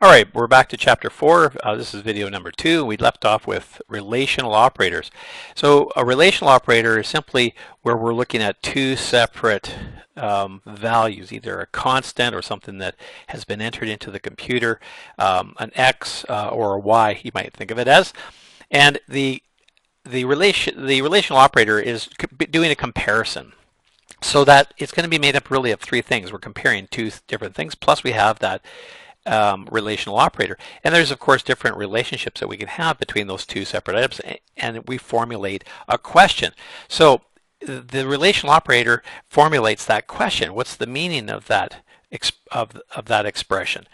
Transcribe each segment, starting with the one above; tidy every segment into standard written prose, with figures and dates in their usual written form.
All right, we're back to chapter 4. This is video number 2. We left off with relational operators. So a relational operator is simply where we're looking at two separate values, either a constant or something that has been entered into the computer, an x or a y, you might think of it as. And the relational operator is doing a comparison. So that it's going to be made up really of three things. We're comparing two different things, plus we have that relational operator. And there's of course different relationships that we can have between those two separate items, and we formulate a question. So the relational operator formulates that question. What's the meaning of that that expression?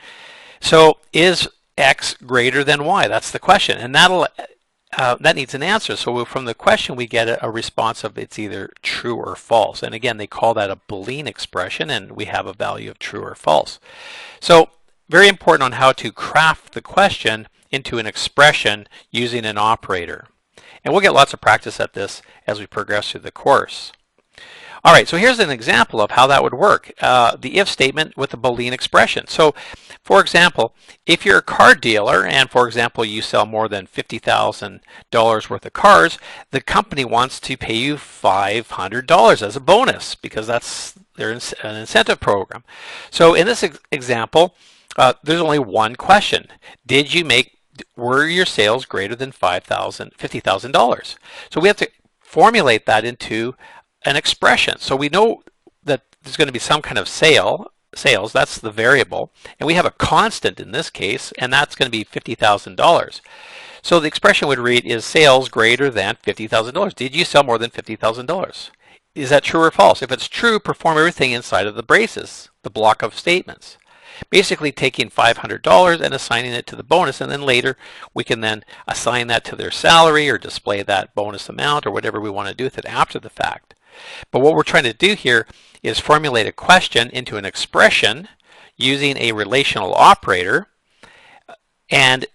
So is x greater than y? That's the question, and that needs an answer. So from the question we get a response of it's either true or false. And again, they call that a Boolean expression, and we have a value of true or false. So very important on how to craft the question into an expression using an operator. And we'll get lots of practice at this as we progress through the course. All right, so here's an example of how that would work. The if statement with a Boolean expression. So for example, if you're a car dealer and for example you sell more than $50,000 worth of cars, the company wants to pay you $500 as a bonus because that's an incentive program. So in this example, there's only one question. Were your sales greater than $50,000? So we have to formulate that into an expression. So we know that there's going to be some kind of sales, that's the variable, and we have a constant in this case, and that's going to be $50,000. So the expression would read, is sales greater than $50,000? Did you sell more than $50,000? Is that true or false? If it's true, perform everything inside of the braces, the block of statements. Basically taking $500 and assigning it to the bonus, and then later we can then assign that to their salary or display that bonus amount or whatever we want to do with it after the fact. But what we're trying to do here is formulate a question into an expression using a relational operator and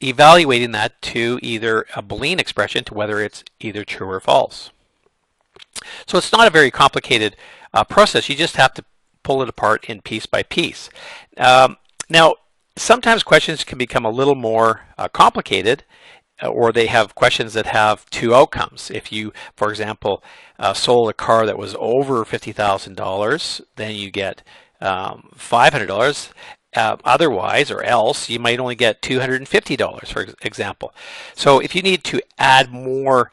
evaluating that to either a Boolean expression to whether it's either true or false. So it's not a very complicated process. You just have to pull it apart in piece by piece. Now, sometimes questions can become a little more complicated, or they have questions that have two outcomes. If you, for example, sold a car that was over $50,000, then you get $500. Otherwise, or else, you might only get $250, for example. So if you need to add more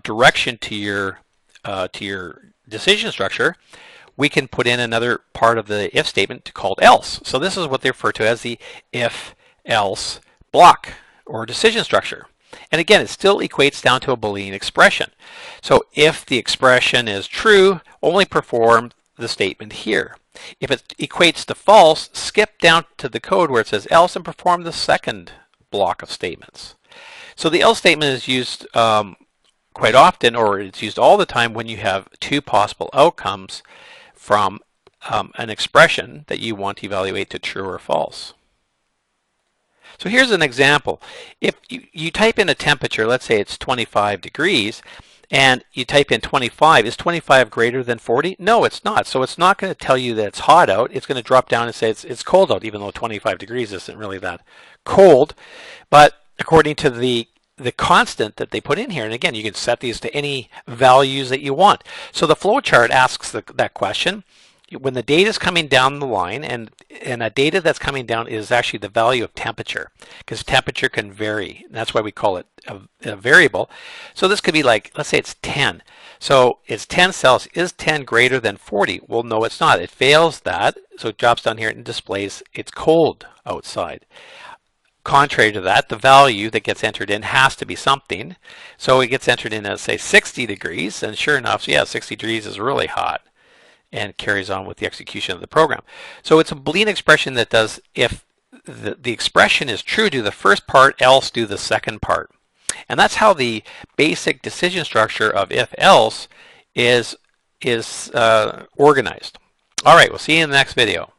direction to your decision structure, we can put in another part of the if statement called else. So this is what they refer to as the if-else block or decision structure. And again, it still equates down to a Boolean expression. So if the expression is true, only perform the statement here. If it equates to false, skip down to the code where it says else and perform the second block of statements. So the else statement is used quite often, or it's used all the time when you have two possible outcomes from an expression that you want to evaluate to true or false. So here's an example. If you type in a temperature, let's say it's 25 degrees, and you type in 25, is 25 greater than 40? No, it's not. So it's not going to tell you that it's hot out. It's going to drop down and say it's cold out, even though 25 degrees isn't really that cold. But according to the constant that they put in here, and again, you can set these to any values that you want. So the flowchart asks that question. When the data is coming down the line, and that data that's coming down is actually the value of temperature, because temperature can vary. And that's why we call it a variable. So this could be like, let's say it's 10. So it's 10 Celsius. Is 10 greater than 40? Well, no, it's not. It fails that. So it drops down here and displays it's cold outside. Contrary to that, the value that gets entered in has to be something. So it gets entered in as, say, 60 degrees, and sure enough, yeah, 60 degrees is really hot, and carries on with the execution of the program. So it's a Boolean expression that does, if the expression is true, do the first part, else do the second part. And that's how the basic decision structure of if-else is organized. All right, we'll see you in the next video.